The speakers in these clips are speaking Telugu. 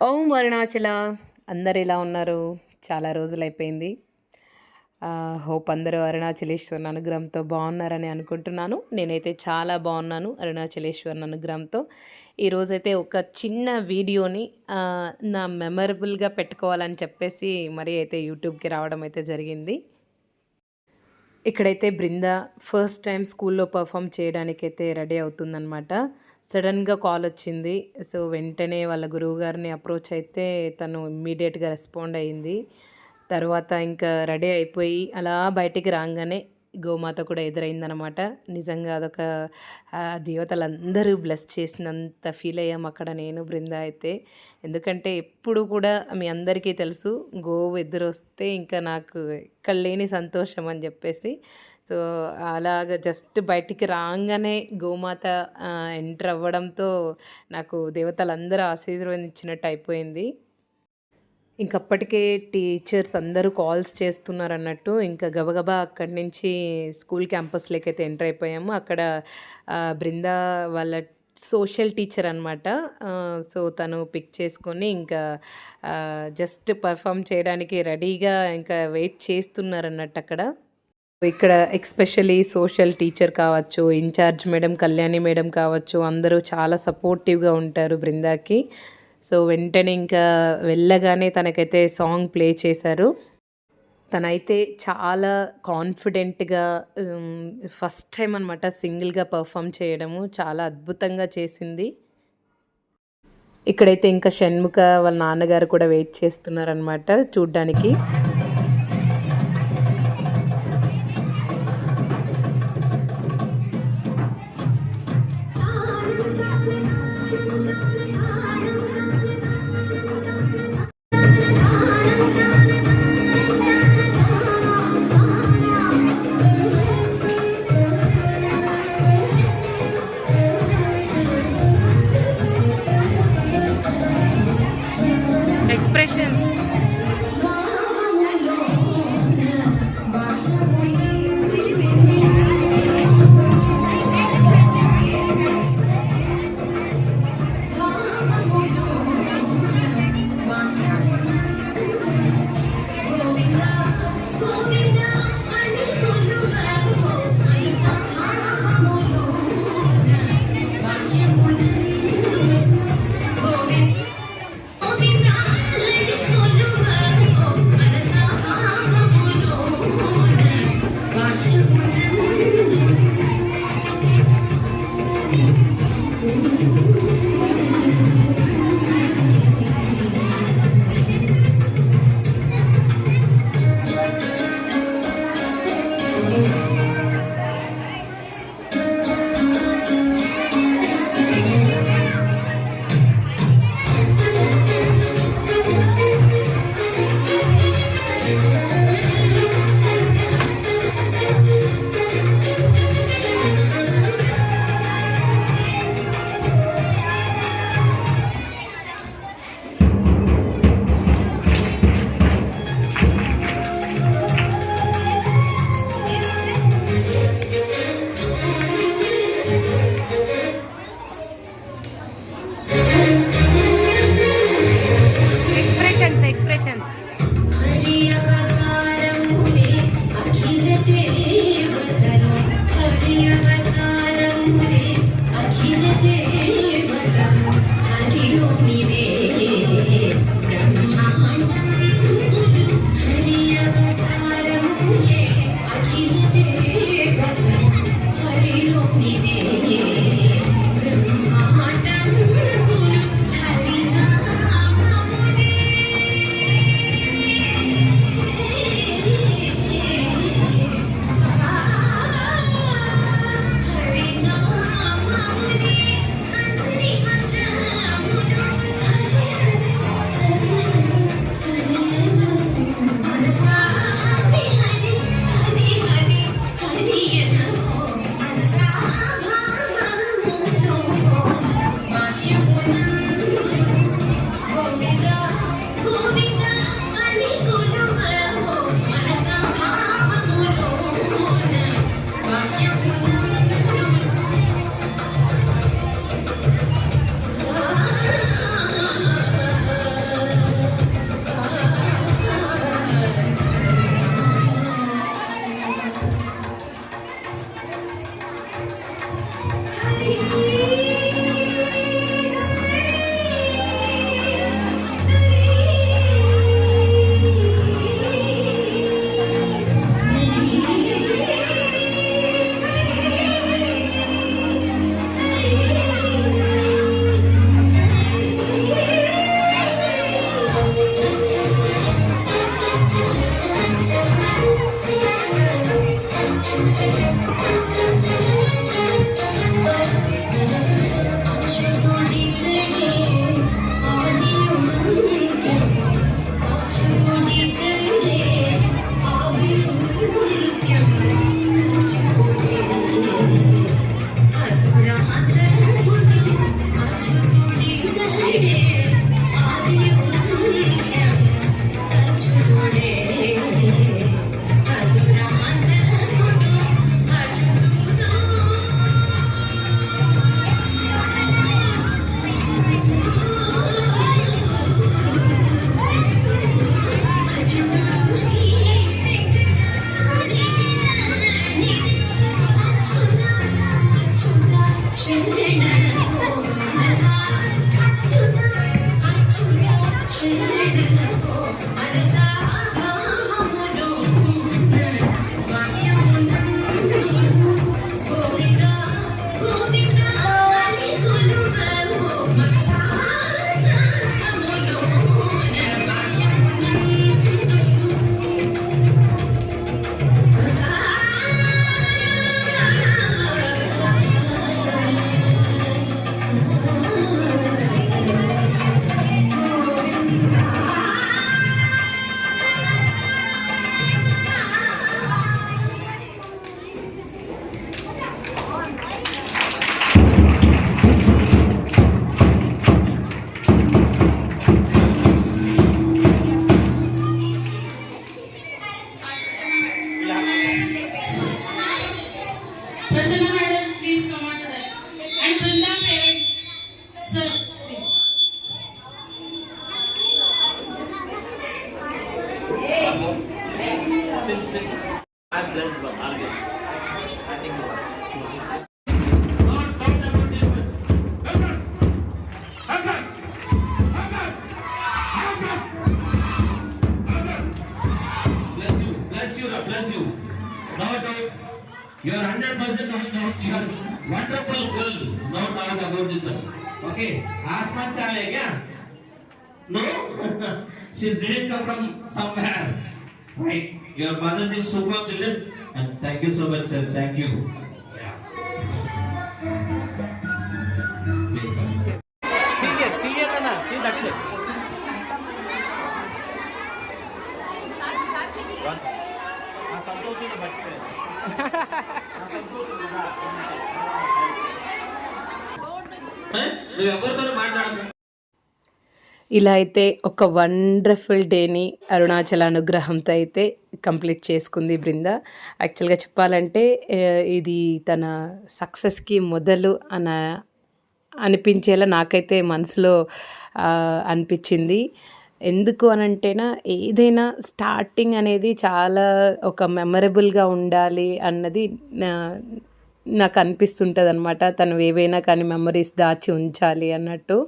ఓం అరుణాచల అందరు ఎలా ఉన్నారు? చాలా రోజులైపోయింది. హోప్ అందరూ అరుణాచలేశ్వరుని అనుగ్రహంతో బాగున్నారని అనుకుంటున్నాను. నేనైతే చాలా బాగున్నాను అరుణాచలేశ్వరుని అనుగ్రహంతో. ఈరోజైతే ఒక చిన్న వీడియోని నా మెమరబుల్గా పెట్టుకోవాలని చెప్పేసి మరీ అయితే యూట్యూబ్కి రావడం అయితే జరిగింది. ఇక్కడైతే బృంద ఫస్ట్ టైం స్కూల్లో పర్ఫామ్ చేయడానికైతే రెడీ అవుతుందన్నమాట. సడన్గా కాల్ వచ్చింది. సో వెంటనే వాళ్ళ గురువుగారిని అప్రోచ్ అయితే తను ఇమ్మీడియట్గా రెస్పాండ్ అయ్యింది. తర్వాత ఇంకా రెడీ అయిపోయి అలా బయటికి రాగానే గోమాత కూడా ఎదురైందనమాట. నిజంగా అదొక దేవతలందరూ బ్లెస్ చేసినంత ఫీల్ అయ్యాం అక్కడ నేను బృంద అయితే. ఎందుకంటే ఎప్పుడు కూడా మీ అందరికీ తెలుసు గోవు ఎదురొస్తే ఇంకా నాకు ఎక్కడ లేని సంతోషం అని చెప్పేసి. సో అలాగ జస్ట్ బయటికి రాగానే గోమాత ఎంటర్ అవ్వడంతో నాకు దేవతలందరూ ఆశీర్వదించినట్టు అయిపోయింది. ఇంకప్పటికే టీచర్స్ అందరూ కాల్స్ చేస్తున్నారన్నట్టు ఇంకా గబగబా అక్కడి నుంచి స్కూల్ క్యాంపస్లోకి అయితే ఎంటర్ అయిపోయాము. అక్కడ బృంద వాళ్ళ సోషల్ టీచర్ అనమాట. సో తను పిక్ చేసుకొని ఇంకా జస్ట్ పర్ఫామ్ చేయడానికి రెడీగా ఇంకా వెయిట్ చేస్తున్నారన్నట్టు అక్కడ. ఇక్కడ ఎక్స్పెషలీ సోషల్ టీచర్ కావచ్చు, ఇన్ఛార్జ్ మేడం కళ్యాణి మేడం కావచ్చు, అందరూ చాలా సపోర్టివ్గా ఉంటారు బృందాకి. సో వెంటనే ఇంకా వెళ్ళగానే తనకైతే సాంగ్ ప్లే చేశారు. తనైతే చాలా కాన్ఫిడెంట్గా ఫస్ట్ టైం అనమాట సింగిల్గా పర్ఫామ్ చేయడము చాలా అద్భుతంగా చేసింది. ఇక్కడైతే ఇంకా షణ్ముఖ వాళ్ళ నాన్నగారు కూడా వెయిట్ చేస్తున్నారనమాట చూడ్డానికి. Expressions Prasanna madam, please come on to that. And Brinda parents, sir, please. Still. I'm blessed by always. I think bless you. No doubt, you are 100% no doubt. You are wonderful girl. No doubt about this one. Okay, आसमान से आए क्या? No, she didn't come from somewhere. Right, your mother is superb children, and thank you so much, sir. Thank you. Yeah. Please come. See it, Nana. See that's it. సంతోషంగా మర్చిపోయాను నువ్వు ఎవరితో మాట్లాడదు. ఇలా అయితే ఒక వండర్ఫుల్ డేని అరుణాచల అనుగ్రహంతో అయితే కంప్లీట్ చేసుకుంది బృంద. యాక్చువల్గా చెప్పాలంటే ఇది తన సక్సెస్కి మొదలు అనిపించేలా నాకైతే మనసులో అనిపించింది. ఎందుకు అనంటేనా ఏదైనా స్టార్టింగ్ అనేది చాలా ఒక మెమరబుల్గా ఉండాలి అన్నది నాకు అనిపిస్తుంటుంది అనమాట. తను ఏవైనా కానీ మెమరీస్ దాచి ఉంచాలి అన్నట్టు.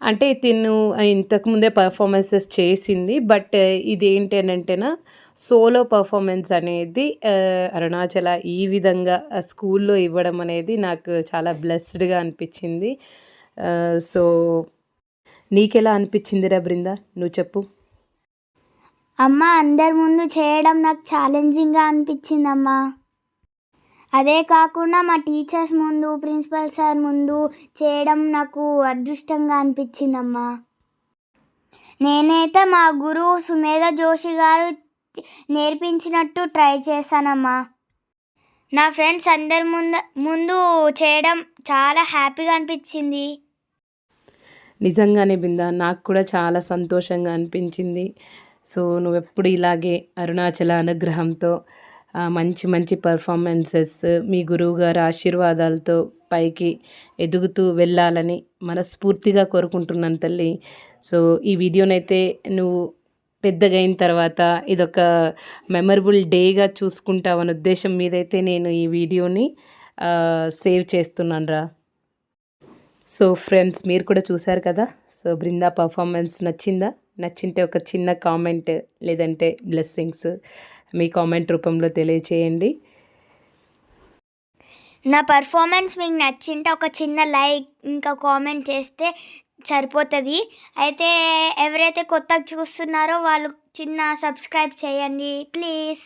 అంటే తిను ఇంతకుముందే పర్ఫార్మెన్సెస్ చేసింది, బట్ ఇది ఏంటి అని అంటేనా సోలో పర్ఫార్మెన్స్ అనేది అరుణాచల ఈ విధంగా స్కూల్లో ఇవ్వడం అనేది నాకు చాలా బ్లెస్డ్గా అనిపించింది. సో నీకెలా అనిపించిందిరా బృంద, నువ్వు చెప్పు. అమ్మ, అందరి ముందు చేయడం నాకు ఛాలెంజింగ్గా అనిపించిందమ్మా. అదే కాకుండా మా టీచర్స్ ముందు, ప్రిన్సిపల్ సార్ ముందు చేయడం నాకు అదృష్టంగా అనిపించిందమ్మా. నేనైతే మా గురువు సుమేధ జోషి గారు నేర్పించినట్టు ట్రై చేశానమ్మా. నా ఫ్రెండ్స్ అందరి ముందు చేయడం చాలా హ్యాపీగా అనిపించింది. నిజంగానే బృంద, నాకు కూడా చాలా సంతోషంగా అనిపించింది. సో నువ్వెప్పుడు ఇలాగే అరుణాచల అనుగ్రహంతో మంచి మంచి పర్ఫార్మెన్సెస్ మీ గురువుగారి ఆశీర్వాదాలతో పైకి ఎదుగుతూ వెళ్ళాలని మనస్ఫూర్తిగా కోరుకుంటున్నాను తల్లి. సో ఈ వీడియోనైతే నువ్వు పెద్దగా అయిన తర్వాత ఇదొక మెమరబుల్ డేగా చూసుకుంటావనే ఉద్దేశం మీదైతే నేను ఈ వీడియోని సేవ్ చేస్తున్నాను రా. సో ఫ్రెండ్స్, మీరు కూడా చూశారు కదా. సో బృందా పర్ఫార్మెన్స్ నచ్చిందా? నచ్చింటే ఒక చిన్న కామెంట్ లేదంటే బ్లెస్సింగ్స్ మీ కామెంట్ రూపంలో తెలియచేయండి. నా పర్ఫార్మెన్స్ మీకు నచ్చింటే ఒక చిన్న లైక్ ఇంకా కామెంట్ చేస్తే సరిపోతుంది. అయితే ఎవరైతే కొత్తగా చూస్తున్నారో వాళ్ళు చిన్న సబ్స్క్రైబ్ చేయండి ప్లీజ్.